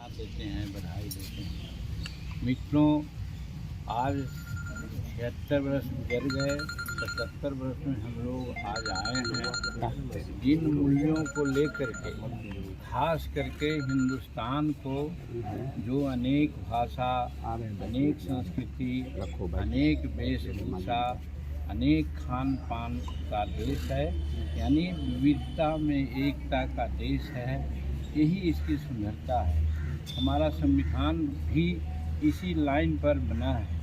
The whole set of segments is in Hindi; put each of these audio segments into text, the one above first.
साथ देते हैं, बधाई देते हैं। मित्रों, आज 76 वर्ष गुजर गए, 77 वर्ष में हम लोग आज आए हैं। जिन मूल्यों को लेकर के, खास करके हिंदुस्तान को, जो अनेक भाषा, अनेक संस्कृति, अनेक वेशभूषा, अनेक खान पान का देश है, यानी विविधता में एकता का देश है, यही इसकी सुंदरता है। हमारा संविधान भी इसी लाइन पर बना है।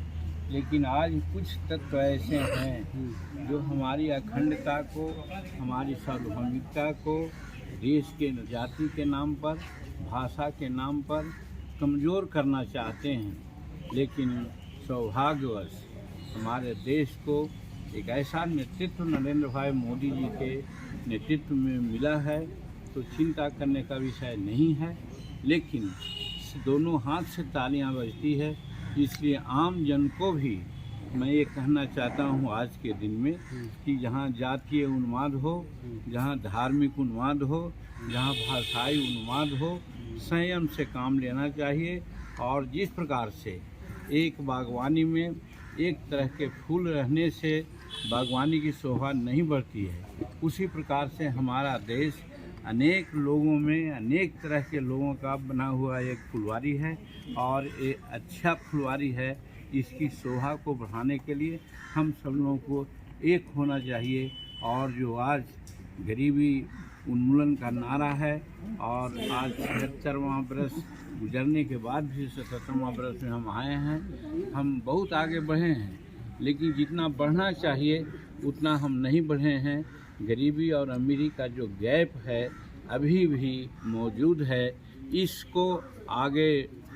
लेकिन आज कुछ तत्व ऐसे हैं जो हमारी अखंडता को, हमारी सार्वभौमिकता को देश के जाति के नाम पर, भाषा के नाम पर कमज़ोर करना चाहते हैं। लेकिन सौभाग्यवश हमारे देश को एक ऐसा नेतृत्व नरेंद्र भाई मोदी जी के नेतृत्व में मिला है, तो चिंता करने का विषय नहीं है। लेकिन दोनों हाथ से तालियां बजती है, इसलिए आम जन को भी मैं ये कहना चाहता हूँ आज के दिन में कि जहाँ जातीय उन्माद हो, जहाँ धार्मिक उन्माद हो, जहाँ भाषाई उन्माद हो, संयम से काम लेना चाहिए। और जिस प्रकार से एक बागवानी में एक तरह के फूल रहने से बागवानी की शोभा नहीं बढ़ती है, उसी प्रकार से हमारा देश अनेक लोगों में, अनेक तरह के लोगों का बना हुआ एक फुलवारी है, और ये अच्छा फुलवारी है। इसकी शोभा को बढ़ाने के लिए हम सब लोगों को एक होना चाहिए। और जो आज गरीबी उन्मूलन का नारा है, और आज 76वां बरस गुजरने के बाद भी 77वां बरस में हम आए हैं, हम बहुत आगे बढ़े हैं। लेकिन जितना बढ़ना चाहिए उतना हम नहीं बढ़े हैं। गरीबी और अमीरी का जो गैप है अभी भी मौजूद है। इसको आगे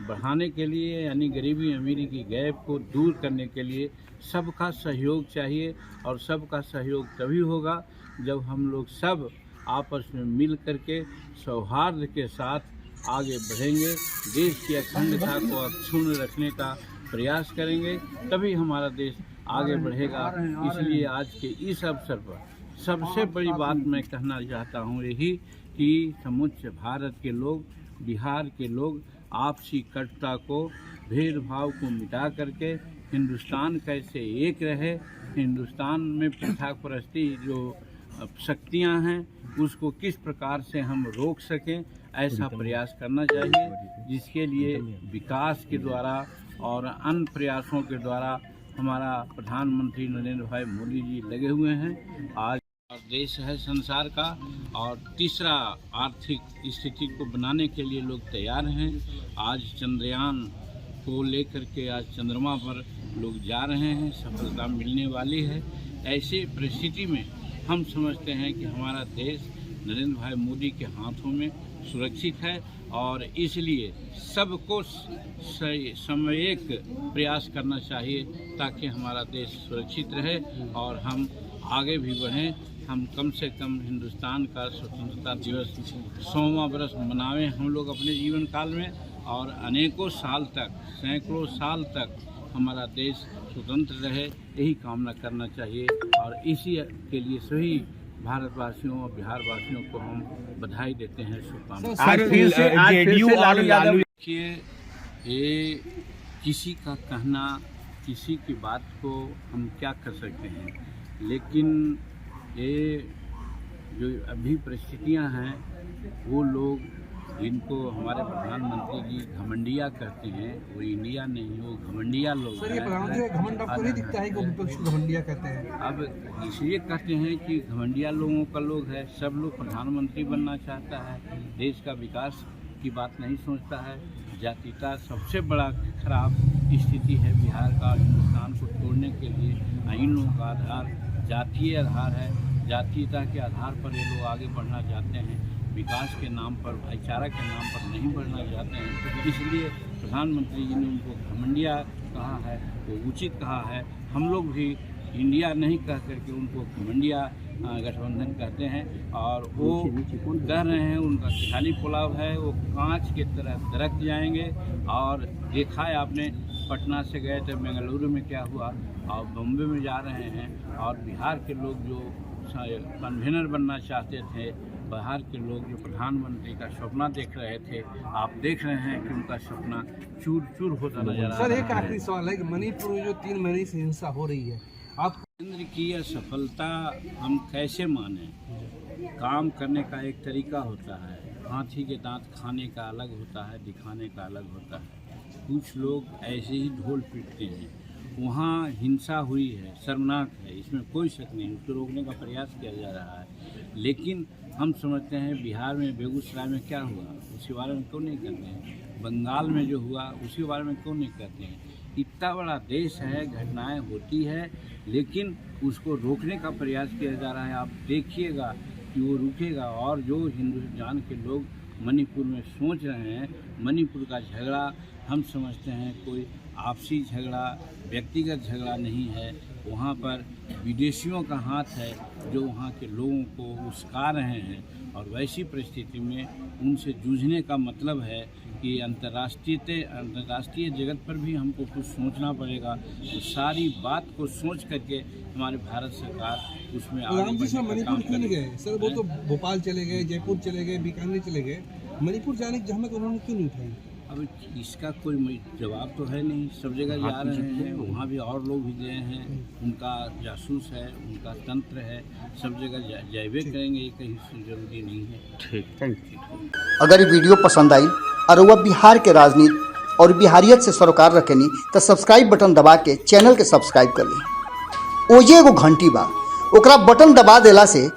बढ़ाने के लिए, यानी गरीबी अमीरी की गैप को दूर करने के लिए सबका सहयोग चाहिए। और सबका सहयोग तभी होगा जब हम लोग सब आपस में मिल करके सौहार्द के साथ आगे बढ़ेंगे, देश की अखंडता को अक्षुण्ण रखने का प्रयास करेंगे, तभी हमारा देश आगे बढ़ेगा। इसलिए आज के इस अवसर पर सबसे बड़ी बात मैं कहना चाहता हूँ यही कि समूचे भारत के लोग, बिहार के लोग आपसी कटुता को, भेदभाव को मिटा करके हिंदुस्तान कैसे एक रहे, हिंदुस्तान में पृथकपरस्ती जो शक्तियाँ हैं उसको किस प्रकार से हम रोक सकें, ऐसा प्रयास करना चाहिए। जिसके लिए विकास के द्वारा और अन्य प्रयासों के द्वारा हमारा प्रधानमंत्री नरेंद्र भाई मोदी जी लगे हुए हैं। आज देश है संसार का, और तीसरा आर्थिक स्थिति को बनाने के लिए लोग तैयार हैं। आज चंद्रयान को लेकर के आज चंद्रमा पर लोग जा रहे हैं, सफलता मिलने वाली है। ऐसी परिस्थिति में हम समझते हैं कि हमारा देश नरेंद्र भाई मोदी के हाथों में सुरक्षित है, और इसलिए सबको सामूहिक प्रयास करना चाहिए ताकि हमारा देश सुरक्षित रहे और हम आगे भी बढ़ें। हम कम से कम हिंदुस्तान का स्वतंत्रता दिवस 100वां बरस मनावें हम लोग अपने जीवन काल में, और अनेकों साल तक, सैकड़ों साल तक हमारा देश स्वतंत्र रहे, यही कामना करना चाहिए। और इसी के लिए सभी भारतवासियों और बिहार वासियों को हम बधाई देते हैं, शुभकामनाएं। देखिए, ये किसी का कहना, किसी की बात को हम क्या कर सकते हैं, लेकिन ये जो अभी परिस्थितियां हैं, वो लोग जिनको हमारे प्रधानमंत्री जी घमंडिया कहते हैं, वो इंडिया नहीं, वो घमंडिया लोग हैं। घमंड आपको नहीं दिखता है कि विपक्ष को घमंडिया कहते हैं? अब इसलिए कहते हैं कि घमंडिया लोगों का लोग है। सब लोग प्रधानमंत्री बनना चाहता है, देश का विकास की बात नहीं सोचता है। जातीयता सबसे बड़ा खराब स्थिति है बिहार का। हिंदुस्तान को तोड़ने के लिए आइनों का आधार जातीय आधार है। जातीयता के आधार पर ये लोग आगे बढ़ना चाहते हैं, विकास के नाम पर, भाईचारा के नाम पर नहीं बढ़ना चाहते हैं। इसलिए प्रधानमंत्री जी ने उनको घमंडिया कहा है, वो उचित कहा है। हम लोग भी इंडिया नहीं कह करके उनको घमंडिया गठबंधन कहते हैं, और वो कह रहे हैं उनका खाली पुलाव है, वो कांच की तरह दरक जाएंगे। और देखा है आपने, पटना से गए थे, बेंगलुरु में क्या हुआ, और बम्बे में जा रहे हैं। और बिहार के लोग जो कन्वीनर बनना चाहते थे बिहार के लोग जो प्रधानमंत्री का सपना देख रहे थे, आप देख रहे हैं कि उनका सपना चूर चूर होता नजर आ रहा है। सर एक आखिरी सवाल है कि मणिपुर में जो 3 महीने से हिंसा हो रही है, आप केंद्र की यह सफलता हम कैसे माने? काम करने का एक तरीका होता है, हाथी के दांत खाने का अलग होता है, दिखाने का अलग होता है। कुछ लोग ऐसे ही ढोल पीटते हैं। वहाँ हिंसा हुई है, शर्मनाक है, इसमें कोई शक नहीं, उसको रोकने का प्रयास किया जा रहा है। लेकिन हम समझते हैं बिहार में, बेगूसराय में क्या हुआ उसके बारे में क्यों नहीं कहते हैं? बंगाल में जो हुआ उसके बारे में क्यों नहीं कहते हैं? इतना बड़ा देश है, घटनाएं होती है, लेकिन उसको रोकने का प्रयास किया जा रहा है। आप देखिएगा कि वो रुकेगा। और जो हिंदुस्तान के लोग मणिपुर में सोच रहे हैं, मणिपुर का झगड़ा हम समझते हैं कोई आपसी झगड़ा, व्यक्तिगत झगड़ा नहीं है। वहाँ पर विदेशियों का हाथ है जो वहाँ के लोगों को उस्का रहे हैं, और वैसी परिस्थिति में उनसे जूझने का मतलब है कि अंतर्राष्ट्रीय जगत पर भी हमको कुछ सोचना पड़ेगा। तो सारी बात को सोच करके हमारे भारत सरकार उसमें आगे राम जी सर बढ़ने का मणिपुर काम क्यों नहीं करे। गए? सर वो तो भोपाल चले गए, जयपुर चले गए, बीकानेर चले गए, मणिपुर जाने की जहमत उन्होंने क्यों नहीं उठाई? अब इसका कोई जवाब तो है नहीं। सब जगह जा रहे हैं, वहाँ भी और लोग भी गए हैं, उनका जासूस है, उनका तंत्र है, सब जगह जाइबे करेंगे, ये कहीं जरूरी नहीं है। ठीक, थैंक यू। अगर ये वीडियो पसंद आई और वह बिहार के राजनीति और बिहारियत से सरोकार रखेनी तो सब्सक्राइब बटन दबा के चैनल के सब्सक्राइब कर ली। ओजे एगो घंटी बा, ओकरा बटन दबा देला से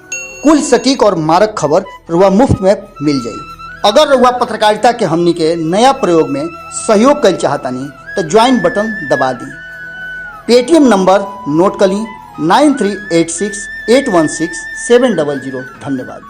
कुल सटीक और मारक खबर रुआ मुफ्त में मिल जाई। अगर रुआ पत्रकारिता के हमनी के नया प्रयोग में सहयोग कर चाहतानी तो ज्वाइन बटन दबा दी। पेटीएम नंबर नोट कर ली 9386816700। धन्यवाद।